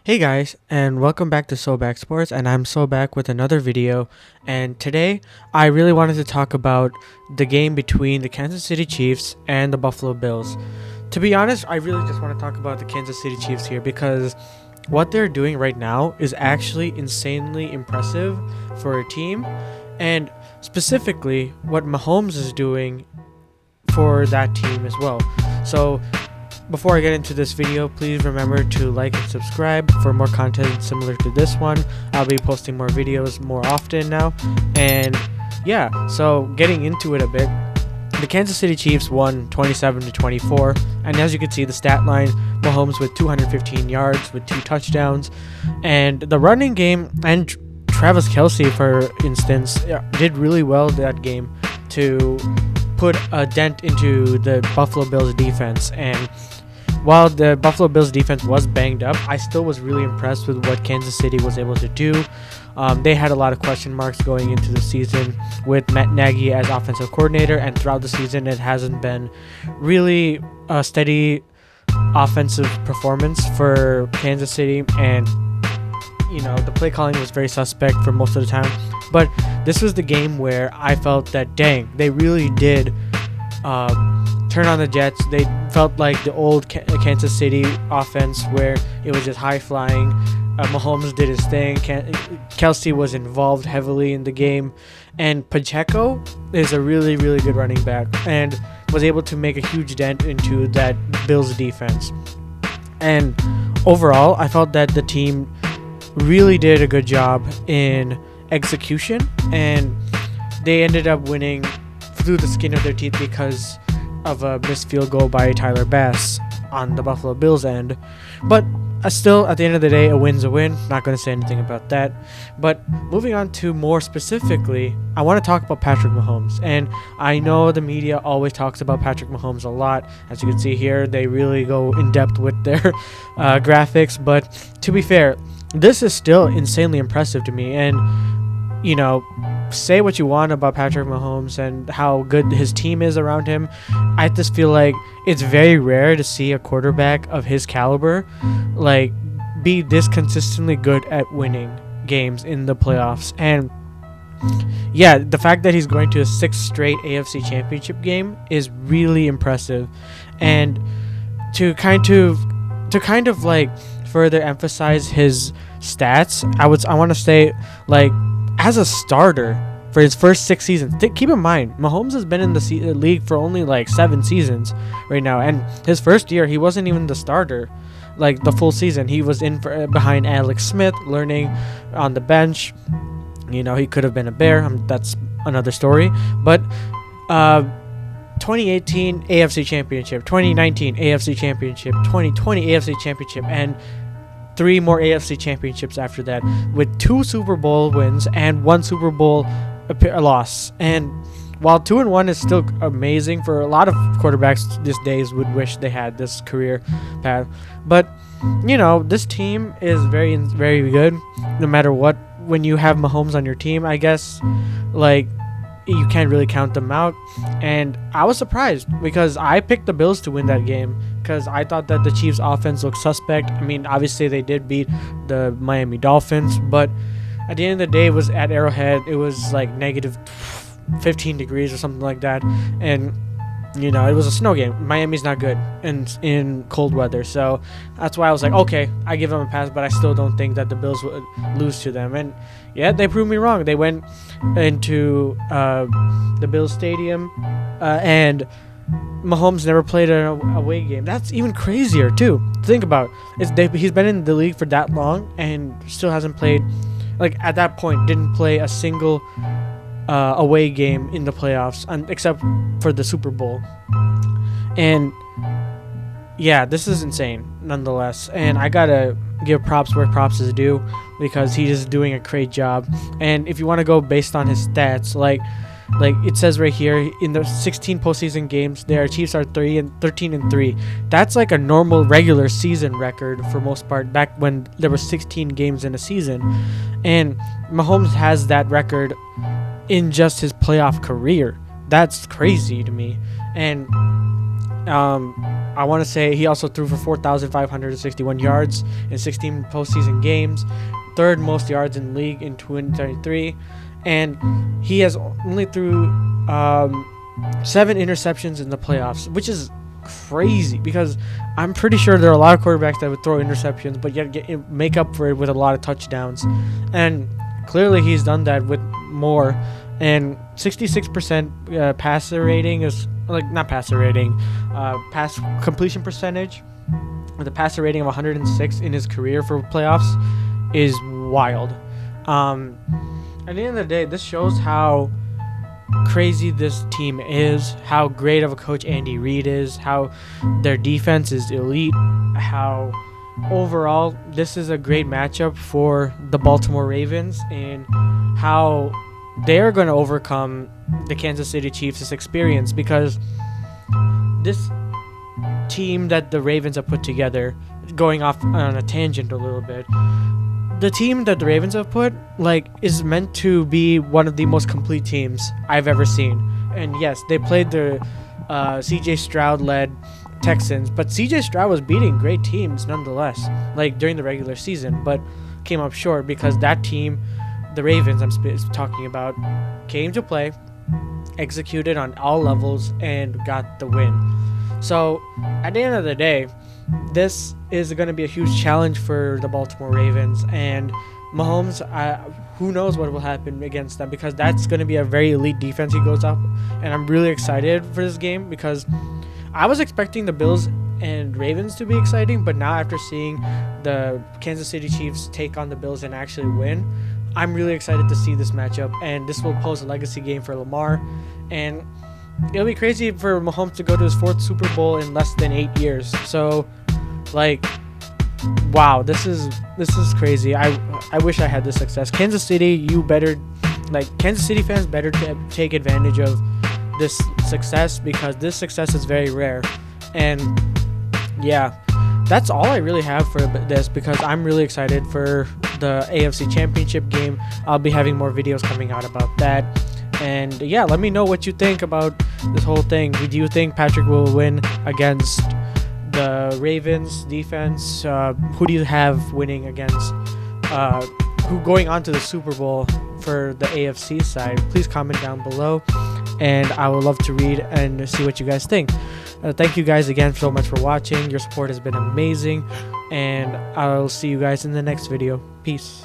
Hey guys, and welcome back to Back Sports, and I'm back with another video. And today, I really wanted to talk about the game between the Kansas City Chiefs and the Buffalo Bills. To be honest, I really just want to talk about the Kansas City Chiefs here because what they're doing right now is actually insanely impressive for a team, and specifically what Mahomes is doing for that team as well. So before I get into this video, please remember to like and subscribe for more content similar to this one. I'll be posting more videos more often now. And yeah, so getting into it a bit, the Kansas City Chiefs won 27-24, and as you can see the stat line, Mahomes with 215 yards with 2 touchdowns, and the running game and Travis Kelce, for instance, did really well that game to put a dent into the Buffalo Bills defense. And while the Buffalo Bills defense was banged up, I still was really impressed with what Kansas City was able to do. They had a lot of question marks going into the season with Matt Nagy as offensive coordinator, and throughout the season it hasn't been really a steady offensive performance for Kansas City, and the play calling was very suspect for most of the time. But this was the game where I felt that, dang, they really did turn on the Jets. They felt like the old Kansas City offense where it was just high flying. Mahomes did his thing. Kelce was involved heavily in the game, and Pacheco is a really, really good running back and was able to make a huge dent into that Bills defense. And overall, I felt that the team really did a good job in execution, and they ended up winning through the skin of their teeth because of a missed field goal by Tyler Bass on the Buffalo Bills end. But still, at the end of the day, a win's a win. Not going to say anything about that. But moving on to more specifically, I want to talk about Patrick Mahomes. And I know the media always talks about Patrick Mahomes a lot. As you can see here, they really go in depth with their graphics. But to be fair, this is still insanely impressive to me. And say what you want about Patrick Mahomes and how good his team is around him, I just feel like it's very rare to see a quarterback of his caliber be this consistently good at winning games in the playoffs. And yeah, the fact that he's going to a 6th straight AFC Championship game is really impressive. And to kind of further emphasize his stats, I want to say, as a starter for his first 6 seasons, keep in mind, Mahomes has been in the league for only 7 seasons right now, and his first year he wasn't even the starter the full season. He was in behind Alex Smith, learning on the bench. He could have been a Bear. That's another story. But 2018 AFC Championship, 2019 AFC Championship, 2020 AFC Championship, and 3 more AFC Championships after that, with 2 Super Bowl wins and 1 Super Bowl loss. And while 2-1 is still amazing for a lot of quarterbacks these days, would wish they had this career path. But this team is very, very good no matter what. When you have Mahomes on your team, I guess you can't really count them out. And I was surprised because I picked the Bills to win that game because I thought that the Chiefs offense looked suspect. I mean, obviously they did beat the Miami Dolphins, but at the end of the day, it was at Arrowhead. It was negative 15 degrees or something like that. And it was a snow game. Miami's not good in cold weather. So that's why I was like, okay, I give them a pass, but I still don't think that the Bills would lose to them. And yeah, they proved me wrong. They went into the Bills Stadium and Mahomes never played an away game. That's even crazier too. Think about it. He's been in the league for that long and still hasn't played, at that point, didn't play a single away game in the playoffs, except for the Super Bowl. And yeah, this is insane nonetheless, and I gotta give props where props is due because he is doing a great job. And if you want to go based on his stats, it says right here, in the 16 postseason games, their Chiefs are 13-3. That's a normal regular season record for most part, back when there were 16 games in a season. And Mahomes has that record in just his playoff career. That's crazy to me. And I want to say he also threw for 4,561 yards in 16 postseason games, third most yards in the league in 2023, and he has only threw 7 interceptions in the playoffs, which is crazy because I'm pretty sure there are a lot of quarterbacks that would throw interceptions but yet make up for it with a lot of touchdowns, and clearly he's done that with more. And 66% passer rating is not passer rating, pass completion percentage with a passer rating of 106 in his career for playoffs is wild. At the end of the day, this shows how crazy this team is, how great of a coach Andy Reid is, how their defense is elite, how overall this is a great matchup for the Baltimore Ravens, and how they're going to overcome the Kansas City Chiefs' experience, because this team that the Ravens have put together, going off on a tangent a little bit, the team that the Ravens have put is meant to be one of the most complete teams I've ever seen. And yes, they played the CJ Stroud-led Texans, but CJ Stroud was beating great teams nonetheless, during the regular season, but came up short because that team, the Ravens I'm talking about, came to play, executed on all levels, and got the win. So at the end of the day, this is going to be a huge challenge for the Baltimore Ravens, and Mahomes, who knows what will happen against them, because that's going to be a very elite defense he goes up, and I'm really excited for this game because I was expecting the Bills and Ravens to be exciting, but now after seeing the Kansas City Chiefs take on the Bills and actually win, I'm really excited to see this matchup, and this will pose a legacy game for Lamar, and it'll be crazy for Mahomes to go to his 4th Super Bowl in less than 8 years. So, wow, this is crazy. I wish I had this success. Kansas City, Kansas City fans better take advantage of this success, because this success is very rare. And yeah, that's all I really have for this, because I'm really excited for the AFC Championship game. I'll be having more videos coming out about that. And yeah, let me know what you think about this whole thing. Do you think Patrick will win against the Ravens defense? Who do you have winning against who going on to the Super Bowl for the AFC side? Please comment down below, and I would love to read and see what you guys think. Thank you guys again so much for watching. Your support has been amazing, and I'll see you guys in the next video. Peace.